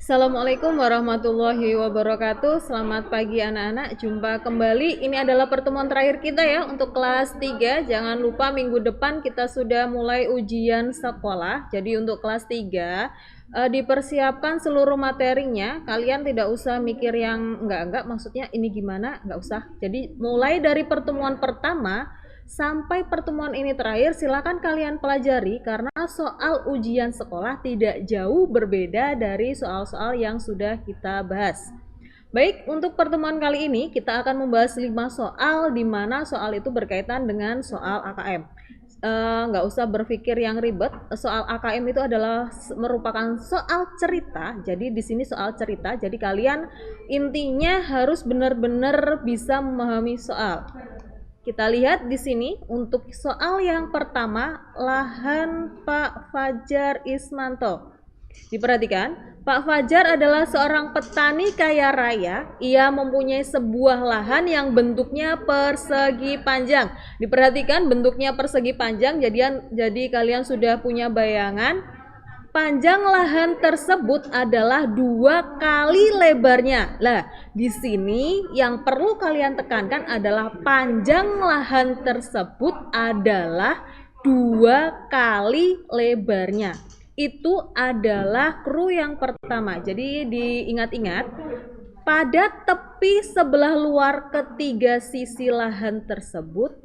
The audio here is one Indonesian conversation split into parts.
Assalamualaikum warahmatullahi wabarakatuh. Selamat pagi anak-anak. Jumpa kembali. Ini adalah pertemuan terakhir kita ya untuk kelas 3. Jangan lupa minggu depan kita sudah mulai ujian sekolah. Jadi untuk kelas 3 dipersiapkan seluruh materinya. Kalian tidak usah mikir yang enggak, maksudnya ini gimana, enggak usah. Jadi mulai dari pertemuan pertama sampai pertemuan ini terakhir, silakan kalian pelajari karena soal ujian sekolah tidak jauh berbeda dari soal-soal yang sudah kita bahas. Baik, untuk pertemuan kali ini kita akan membahas 5 soal di mana soal itu berkaitan dengan soal AKM. Nggak usah berpikir yang ribet. Soal AKM itu adalah merupakan soal cerita. Jadi di sini soal cerita. Jadi kalian intinya harus benar-benar bisa memahami soal. Kita lihat di sini untuk soal yang pertama, lahan Pak Fajar Ismanto. Diperhatikan, Pak Fajar adalah seorang petani kaya raya. Ia mempunyai sebuah lahan yang bentuknya persegi panjang. Diperhatikan bentuknya persegi panjang, jadi kalian sudah punya bayangan. Panjang lahan tersebut adalah 2 kali lebarnya. Lah, di sini yang perlu kalian tekankan adalah panjang lahan tersebut adalah 2 kali lebarnya. Itu adalah kru yang pertama. Jadi diingat-ingat, pada tepi sebelah luar ketiga sisi lahan tersebut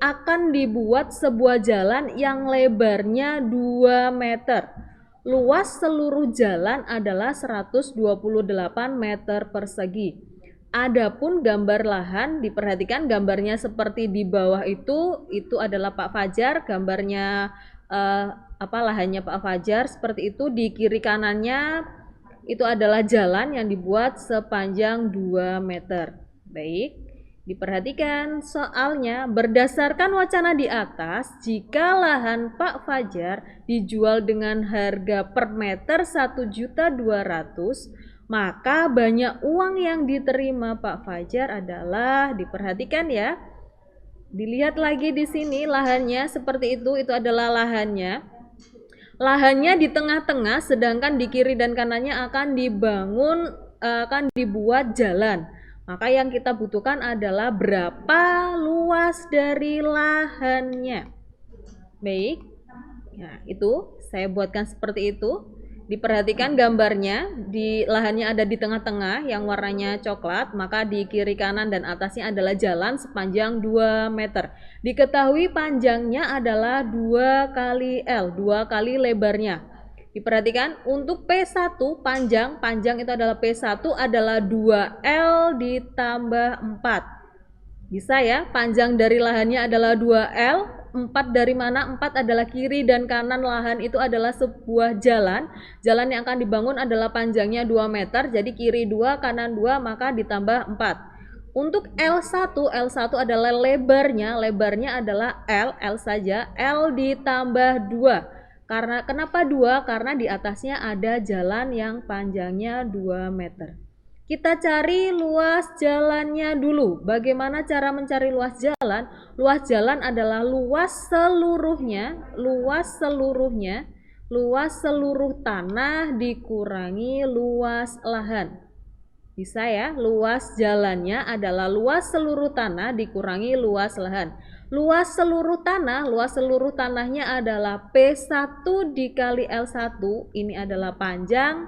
akan dibuat sebuah jalan yang lebarnya 2 meter. Luas seluruh jalan adalah 128 meter persegi. Adapun gambar lahan, diperhatikan gambarnya seperti di bawah itu adalah Pak Fajar, gambarnya lahannya Pak Fajar seperti itu. Di kiri kanannya itu adalah jalan yang dibuat sepanjang 2 meter. Baik. Diperhatikan soalnya, berdasarkan wacana di atas, jika lahan Pak Fajar dijual dengan harga per meter 1.200.000, maka banyak uang yang diterima Pak Fajar adalah, diperhatikan ya. Dilihat lagi di sini lahannya seperti itu adalah lahannya. Lahannya di tengah-tengah, sedangkan di kiri dan kanannya akan dibuat jalan. Maka yang kita butuhkan adalah berapa luas dari lahannya. Baik, nah itu saya buatkan seperti itu. Diperhatikan gambarnya, di lahannya ada di tengah-tengah yang warnanya coklat, maka di kiri kanan dan atasnya adalah jalan sepanjang 2 meter. Diketahui panjangnya adalah 2 kali L, 2 kali lebarnya. Diperhatikan untuk P1 panjang itu adalah P1 adalah 2L ditambah 4. Bisa ya, panjang dari lahannya adalah 2L, 4 dari mana? 4 adalah kiri dan kanan lahan itu adalah sebuah jalan. Jalan yang akan dibangun adalah panjangnya 2 meter, jadi kiri 2, kanan 2, maka ditambah 4. Untuk L1 adalah lebarnya adalah L saja, L ditambah 2. Kenapa 2? Karena di atasnya ada jalan yang panjangnya 2 meter. Kita cari luas jalannya dulu. Bagaimana cara mencari luas jalan? Luas jalan adalah luas seluruh tanah dikurangi luas lahan. Bisa ya, luas jalannya adalah luas seluruh tanah dikurangi luas lahan. Luas seluruh tanahnya adalah P1 dikali L1, ini adalah panjang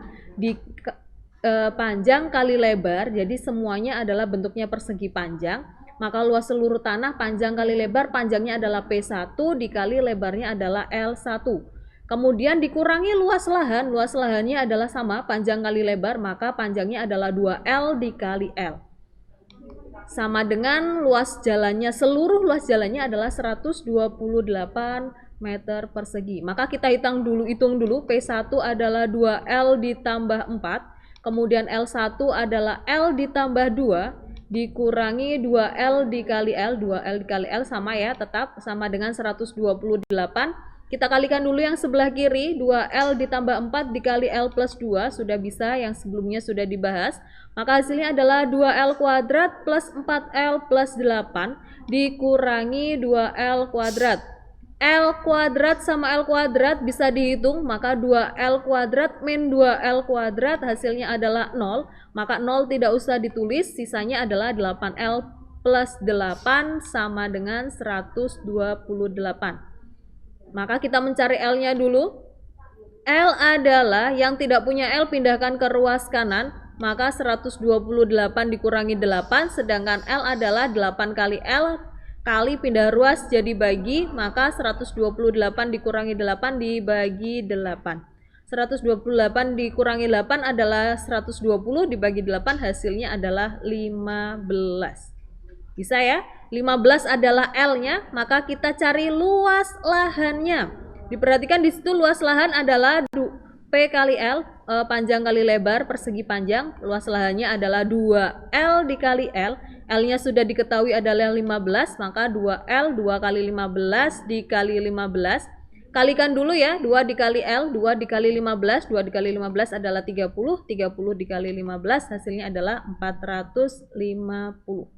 kali lebar, jadi semuanya adalah bentuknya persegi panjang. Maka luas seluruh tanah panjang kali lebar, panjangnya adalah P1 dikali lebarnya adalah L1. Kemudian dikurangi luas lahannya adalah sama, panjang kali lebar, maka panjangnya adalah 2L dikali L. Sama dengan seluruh luas jalannya adalah 128 meter persegi. Maka kita hitung dulu, P1 adalah 2L ditambah 4, kemudian L1 adalah L ditambah 2, dikurangi 2L dikali L, 2L dikali L sama ya, tetap sama dengan 128. Kita kalikan dulu yang sebelah kiri, 2L ditambah 4 dikali L plus 2, sudah bisa, yang sebelumnya sudah dibahas. Maka hasilnya adalah 2L kuadrat plus 4L plus 8 dikurangi 2L kuadrat. L kuadrat sama L kuadrat bisa dihitung, maka 2L kuadrat min 2L kuadrat hasilnya adalah 0, maka 0 tidak usah ditulis, sisanya adalah 8L plus 8 sama dengan 128. Maka kita mencari L-nya dulu. L adalah yang tidak punya L pindahkan ke ruas kanan, maka 128 dikurangi 8, sedangkan L adalah 8 kali L kali pindah ruas jadi bagi, maka 128 dikurangi 8 dibagi 8. 128 dikurangi 8 adalah 120, dibagi 8 hasilnya adalah 15. Bisa ya? 15 adalah L-nya, maka kita cari luas lahannya. Diperhatikan di situ luas lahan adalah P kali L, panjang kali lebar, persegi panjang. Luas lahannya adalah 2L dikali L. L-nya sudah diketahui adalah 15, maka 2L 2 kali 15 dikali 15. Kalikan dulu ya, 2 dikali L, 2 dikali 15, 2 dikali 15 adalah 30, 30 dikali 15 hasilnya adalah 450.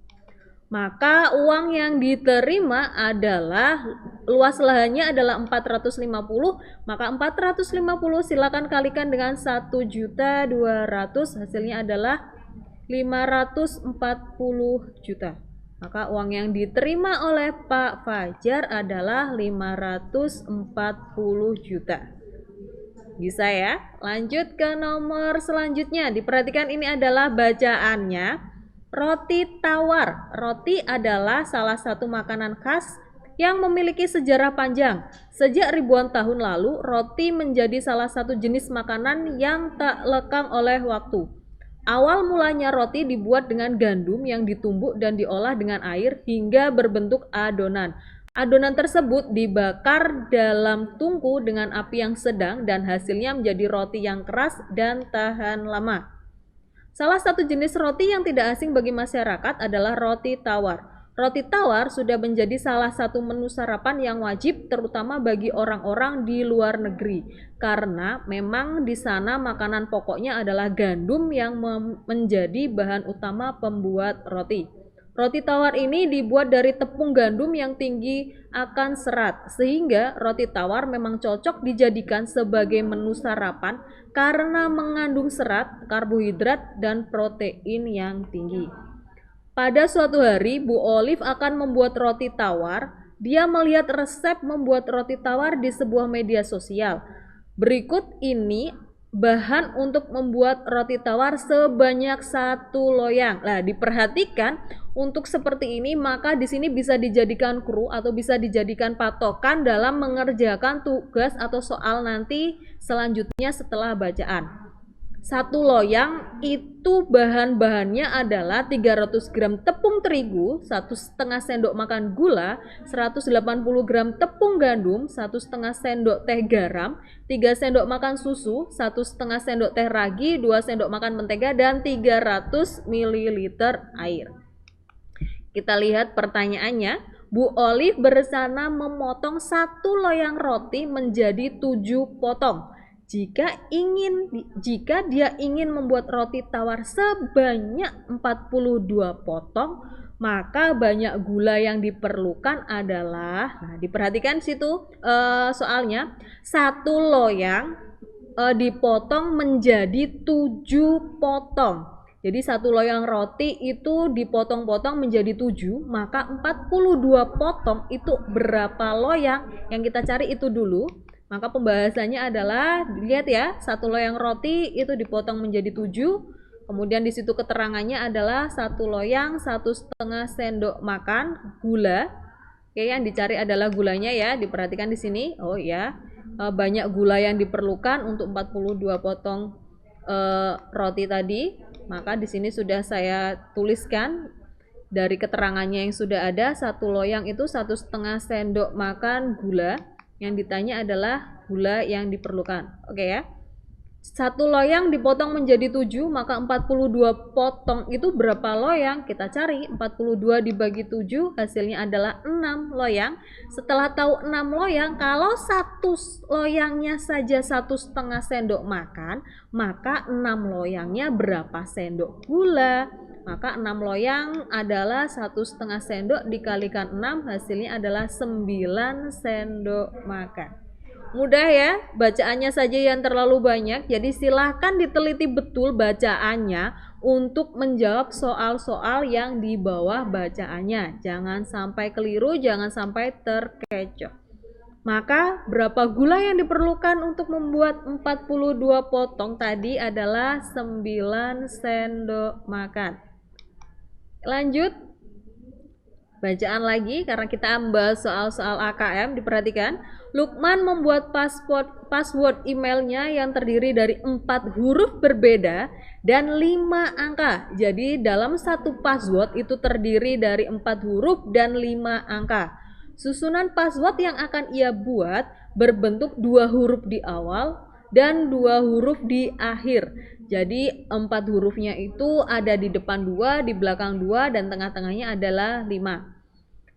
Maka uang yang diterima adalah luas lahannya adalah 450, maka 450 silakan kalikan dengan 1.200.000, hasilnya adalah 540 juta. Maka uang yang diterima oleh Pak Fajar adalah 540 juta. Bisa ya? Lanjut ke nomor selanjutnya. Diperhatikan ini adalah bacaannya. Roti tawar. Roti adalah salah satu makanan khas yang memiliki sejarah panjang. Sejak ribuan tahun lalu, roti menjadi salah satu jenis makanan yang tak lekang oleh waktu. Awal mulanya roti dibuat dengan gandum yang ditumbuk dan diolah dengan air hingga berbentuk adonan. Adonan tersebut dibakar dalam tungku dengan api yang sedang dan hasilnya menjadi roti yang keras dan tahan lama. Salah satu jenis roti yang tidak asing bagi masyarakat adalah roti tawar. Roti tawar sudah menjadi salah satu menu sarapan yang wajib terutama bagi orang-orang di luar negeri karena memang di sana makanan pokoknya adalah gandum yang menjadi bahan utama pembuat roti. Roti tawar ini dibuat dari tepung gandum yang tinggi akan serat sehingga roti tawar memang cocok dijadikan sebagai menu sarapan karena mengandung serat, karbohidrat, dan protein yang tinggi. Pada suatu hari, Bu Olive akan membuat roti tawar. Dia melihat resep membuat roti tawar di sebuah media sosial. Berikut ini bahan untuk membuat roti tawar sebanyak 1 loyang. Nah, diperhatikan untuk seperti ini, maka di sini bisa dijadikan kru atau bisa dijadikan patokan dalam mengerjakan tugas atau soal nanti selanjutnya setelah bacaan. 1 loyang itu bahan-bahannya adalah 300 gram tepung terigu, 1,5 sendok makan gula, 180 gram tepung gandum, 1,5 sendok teh garam, 3 sendok makan susu, 1,5 sendok teh ragi, 2 sendok makan mentega, dan 300 ml air. Kita lihat pertanyaannya. Bu Olive berencana memotong 1 loyang roti menjadi 7 potong. Jika dia ingin membuat roti tawar sebanyak 42 potong, maka banyak gula yang diperlukan adalah, nah diperhatikan situ soalnya, 1 loyang dipotong menjadi 7 potong. Jadi 1 loyang roti itu dipotong-potong menjadi 7, maka 42 potong itu berapa loyang? Yang kita cari itu dulu. Maka pembahasannya adalah, lihat ya, 1 loyang roti itu dipotong menjadi 7. Kemudian di situ keterangannya adalah 1 loyang 1,5 sendok makan gula. Oke, yang dicari adalah gulanya ya. Diperhatikan di sini. Oh ya, banyak gula yang diperlukan untuk 42 potong roti tadi. Maka di sini sudah saya tuliskan dari keterangannya yang sudah ada. 1 loyang itu 1,5 sendok makan gula. Yang ditanya adalah gula yang diperlukan. Oke ya. 1 loyang dipotong menjadi 7, maka 42 potong itu berapa loyang? Kita cari. 42 dibagi 7 hasilnya adalah 6 loyang. Setelah tahu 6 loyang, kalau 1 loyangnya saja 1,5 sendok makan, maka 6 loyangnya berapa sendok gula? Maka 6 loyang adalah 1,5 sendok dikalikan 6, hasilnya adalah 9 sendok makan. Mudah ya, bacaannya saja yang terlalu banyak. Jadi silahkan diteliti betul bacaannya untuk menjawab soal-soal yang di bawah bacaannya. Jangan sampai keliru, jangan sampai terkecoh. Maka berapa gula yang diperlukan untuk membuat 42 potong tadi adalah 9 sendok makan. Lanjut, bacaan lagi karena kita membahas soal-soal AKM. Diperhatikan, Lukman membuat password emailnya yang terdiri dari 4 huruf berbeda dan 5 angka. Jadi dalam satu password itu terdiri dari 4 huruf dan 5 angka. Susunan password yang akan ia buat berbentuk 2 huruf di awal dan 2 huruf di akhir. Jadi 4 hurufnya itu ada di depan 2, di belakang 2, dan tengah-tengahnya adalah 5.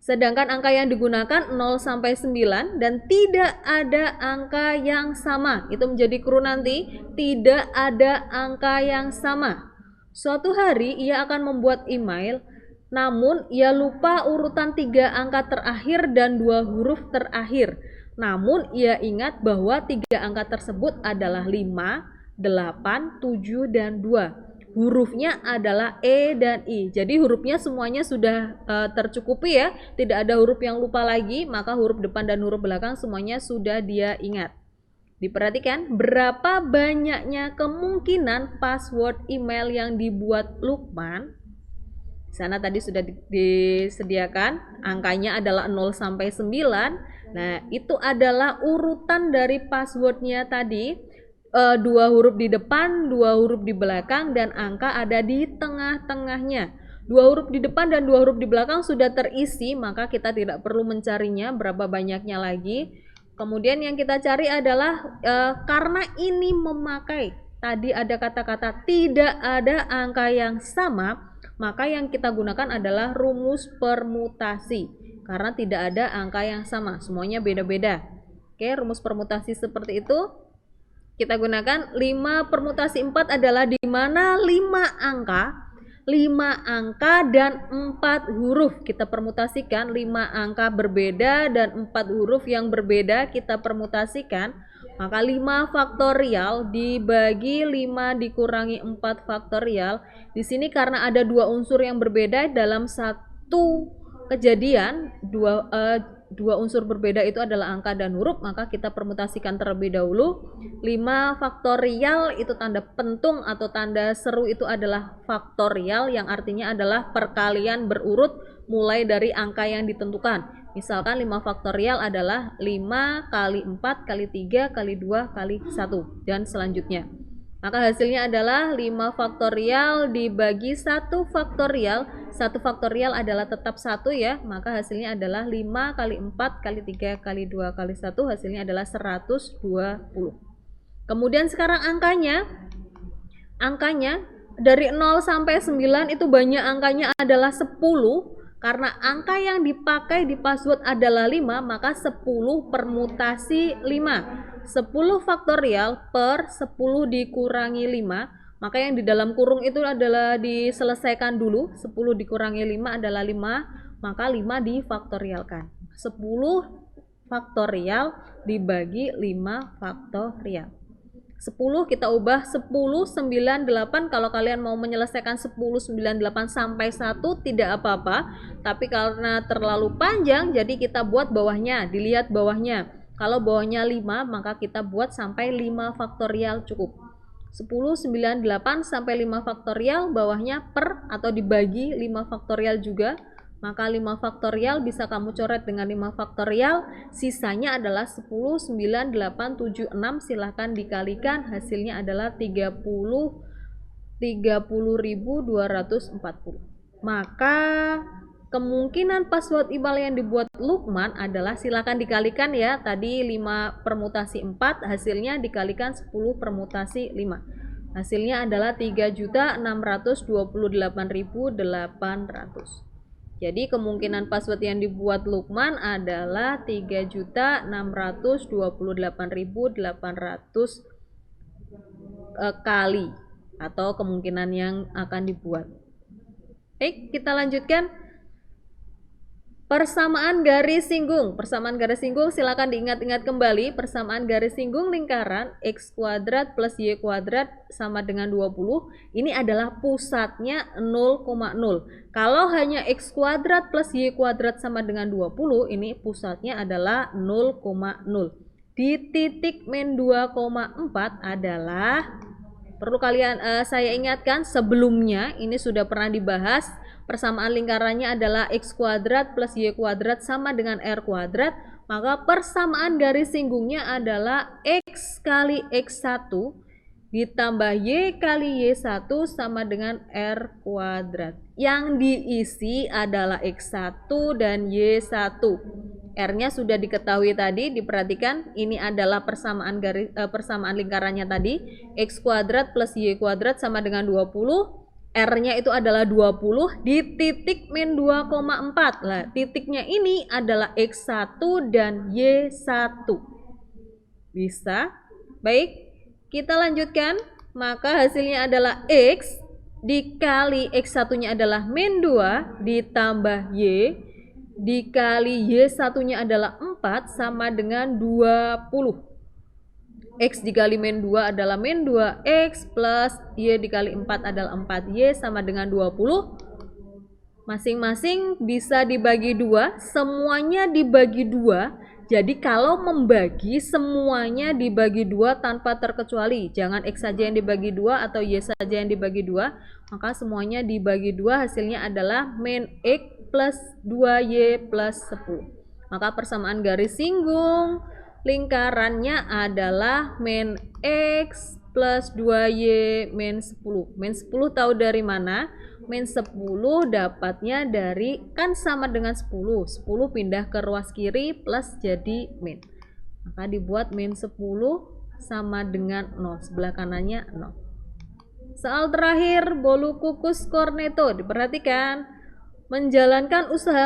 Sedangkan angka yang digunakan 0 sampai 9 dan tidak ada angka yang sama. Itu menjadi kru nanti, tidak ada angka yang sama. Suatu hari ia akan membuat email, namun ia lupa urutan 3 angka terakhir dan 2 huruf terakhir. Namun ia ingat bahwa 3 angka tersebut adalah 5, 8, 7, dan 2. Hurufnya adalah E dan I. Jadi hurufnya semuanya sudah tercukupi ya. Tidak ada huruf yang lupa lagi, maka huruf depan dan huruf belakang semuanya sudah dia ingat. Diperhatikan berapa banyaknya kemungkinan password email yang dibuat Lukman. Di sana tadi sudah disediakan, angkanya adalah 0 sampai 9. Nah, itu adalah urutan dari passwordnya tadi. 2 huruf di depan, 2 huruf di belakang, dan angka ada di tengah-tengahnya. 2 huruf di depan dan 2 huruf di belakang sudah terisi, maka kita tidak perlu mencarinya berapa banyaknya lagi. Kemudian yang kita cari adalah karena ini memakai, tadi ada kata-kata tidak ada angka yang sama, maka yang kita gunakan adalah rumus permutasi. Karena tidak ada angka yang sama, semuanya beda-beda. Oke, rumus permutasi seperti itu. Kita gunakan 5 permutasi 4 adalah di mana 5 angka dan 4 huruf. Kita permutasikan 5 angka berbeda dan 4 huruf yang berbeda kita permutasikan. Maka 5 faktorial dibagi 5 dikurangi 4 faktorial. Di sini karena ada 2 unsur yang berbeda dalam satu kejadian, dua unsur berbeda itu adalah angka dan huruf, maka kita permutasikan terlebih dahulu. 5 faktorial itu tanda pentung atau tanda seru itu adalah faktorial, yang artinya adalah perkalian berurut mulai dari angka yang ditentukan. Misalkan 5 faktorial adalah 5 kali 4 kali 3 kali 2 kali 1 dan selanjutnya. Maka hasilnya adalah 5 faktorial dibagi 1 faktorial. 1 faktorial adalah tetap 1 ya. Maka hasilnya adalah 5 kali 4 kali 3 kali 2 kali 1. Hasilnya adalah 120. Kemudian sekarang angkanya. Angkanya dari 0 sampai 9 itu banyak angkanya adalah 10. Karena angka yang dipakai di password adalah 5, maka 10 permutasi 5. 10 faktorial per 10 dikurangi 5, maka yang di dalam kurung itu adalah diselesaikan dulu. 10 dikurangi 5 adalah 5, maka 5 difaktorialkan. 10 faktorial dibagi 5 faktorial. 10 kita ubah 10, 9, 8. Kalau kalian mau menyelesaikan 10, 9, 8 sampai 1 tidak apa-apa. Tapi karena terlalu panjang, jadi kita buat bawahnya. Dilihat bawahnya. Kalau bawahnya 5, maka kita buat sampai 5 faktorial cukup. 10, 9, 8 sampai 5 faktorial, bawahnya per atau dibagi 5 faktorial juga. Maka 5 faktorial bisa kamu coret dengan 5 faktorial. Sisanya adalah 10, 9, 8, 7, 6. Silahkan dikalikan, hasilnya adalah 30.240. Maka kemungkinan password email yang dibuat Lukman adalah, silakan dikalikan ya, tadi 5 permutasi 4, hasilnya dikalikan 10 permutasi 5. Hasilnya adalah 3.628.800. Jadi kemungkinan password yang dibuat Lukman adalah 3.628.800 kali, atau kemungkinan yang akan dibuat. Baik, kita lanjutkan. Persamaan garis singgung. Persamaan garis singgung silakan diingat-ingat kembali. Persamaan garis singgung lingkaran x kuadrat plus y kuadrat sama dengan 20. Ini adalah pusatnya 0,0. Kalau hanya x kuadrat plus y kuadrat sama dengan 20, ini pusatnya adalah 0,0. Di titik min 2,4 adalah, perlu saya ingatkan sebelumnya ini sudah pernah dibahas. Persamaan lingkarannya adalah x kuadrat plus y kuadrat sama dengan r kuadrat. Maka persamaan garis singgungnya adalah x kali x1 ditambah y kali y1 sama dengan r kuadrat. Yang diisi adalah x1 dan y1. R-nya sudah diketahui tadi, diperhatikan ini adalah persamaan lingkarannya tadi, x kuadrat plus y kuadrat sama dengan 20. R-nya itu adalah 20 di titik min 2,4. Lah, titiknya ini adalah X1 dan Y1. Bisa? Baik, kita lanjutkan. Maka hasilnya adalah X dikali X1-nya adalah min 2 ditambah Y dikali Y1-nya adalah 4 sama dengan 20. X dikali min 2 adalah min 2x plus Y dikali 4 adalah 4Y sama dengan 20. Masing-masing bisa dibagi 2, semuanya dibagi 2. Jadi kalau membagi semuanya dibagi 2 tanpa terkecuali. Jangan X saja yang dibagi 2 atau Y saja yang dibagi 2. Maka semuanya dibagi 2, hasilnya adalah min X plus 2Y plus 10. Maka persamaan garis singgung lingkarannya adalah min X plus 2Y min 10. Min 10 tahu dari mana? Min 10 dapatnya dari, kan sama dengan 10. 10 pindah ke ruas kiri plus jadi min. Maka dibuat min 10 sama dengan 0. Sebelah kanannya 0. Soal terakhir, bolu kukus cornetto. Diperhatikan. Menjalankan usaha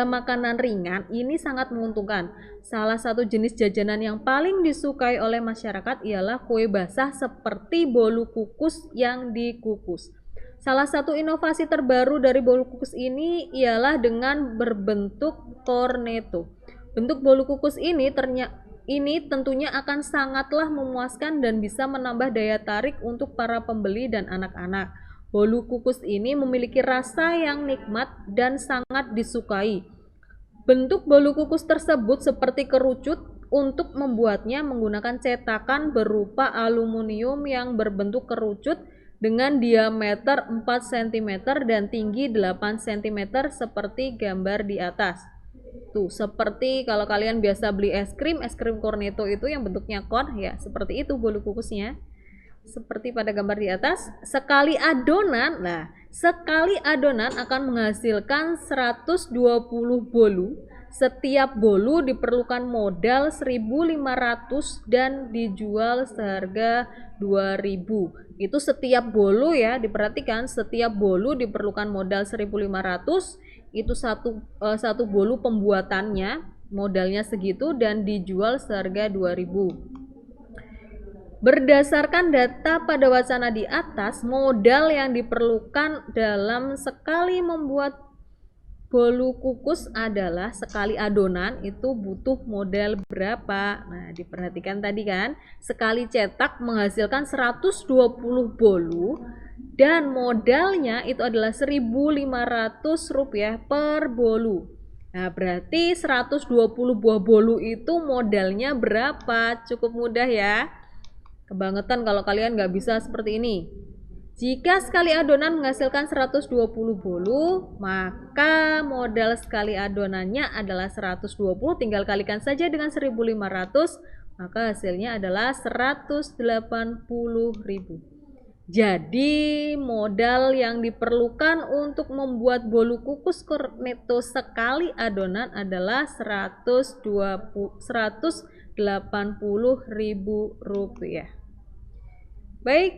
makanan ringan ini sangat menguntungkan. Salah satu jenis jajanan yang paling disukai oleh masyarakat ialah kue basah seperti bolu kukus yang dikukus. Salah satu inovasi terbaru dari bolu kukus ini ialah dengan berbentuk cornetto. Bentuk bolu kukus ini tentunya akan sangatlah memuaskan dan bisa menambah daya tarik untuk para pembeli dan anak-anak. Bolu kukus ini memiliki rasa yang nikmat dan sangat disukai. Bentuk bolu kukus tersebut seperti kerucut. Untuk membuatnya menggunakan cetakan berupa aluminium yang berbentuk kerucut dengan diameter 4 cm dan tinggi 8 cm seperti gambar di atas. Tuh, seperti kalau kalian biasa beli es krim cornetto itu yang bentuknya kon, ya seperti itu bolu kukusnya. Seperti pada gambar di atas. Sekali adonan akan menghasilkan 120 bolu. Setiap bolu diperlukan modal 1.500 dan dijual seharga 2.000. Itu setiap bolu ya, diperhatikan setiap bolu diperlukan modal 1.500. Itu satu bolu pembuatannya modalnya segitu dan dijual seharga 2.000. Berdasarkan data pada wacana di atas, modal yang diperlukan dalam sekali membuat bolu kukus adalah sekali adonan itu butuh modal berapa? Nah, diperhatikan tadi kan, sekali cetak menghasilkan 120 bolu dan modalnya itu adalah Rp1.500 per bolu. Nah, berarti 120 buah bolu itu modalnya berapa? Cukup mudah ya. Kebangetan kalau kalian nggak bisa seperti ini. Jika sekali adonan menghasilkan 120 bolu, maka modal sekali adonannya adalah 120, tinggal kalikan saja dengan 1.500, maka hasilnya adalah 180.000. Jadi modal yang diperlukan untuk membuat bolu kukus cornetto sekali adonan adalah Rp180.000. Baik,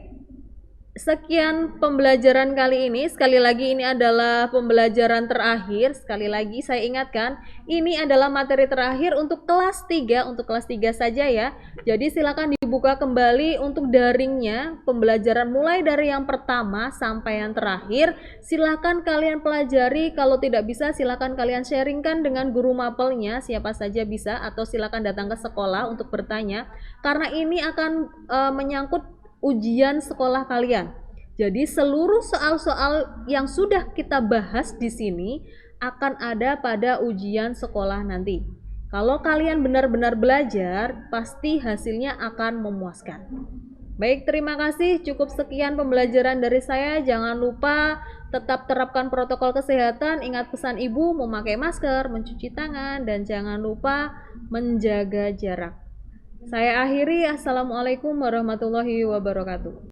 sekian pembelajaran kali ini. Sekali lagi ini adalah pembelajaran terakhir. Sekali lagi saya ingatkan, ini adalah materi terakhir untuk kelas 3, untuk kelas 3 saja ya. Jadi silakan dibuka kembali untuk daringnya, pembelajaran mulai dari yang pertama sampai yang terakhir. Silakan kalian pelajari, kalau tidak bisa silakan kalian sharingkan dengan guru mapelnya, siapa saja bisa, atau silakan datang ke sekolah untuk bertanya, karena ini akan menyangkut ujian sekolah kalian. Jadi seluruh soal-soal yang sudah kita bahas di sini akan ada pada ujian sekolah nanti. Kalau kalian benar-benar belajar, pasti hasilnya akan memuaskan. Baik, terima kasih. Cukup sekian pembelajaran dari saya. Jangan lupa tetap terapkan protokol kesehatan. Ingat pesan ibu, memakai masker, mencuci tangan, dan jangan lupa menjaga jarak. Saya akhiri. Assalamualaikum warahmatullahi wabarakatuh.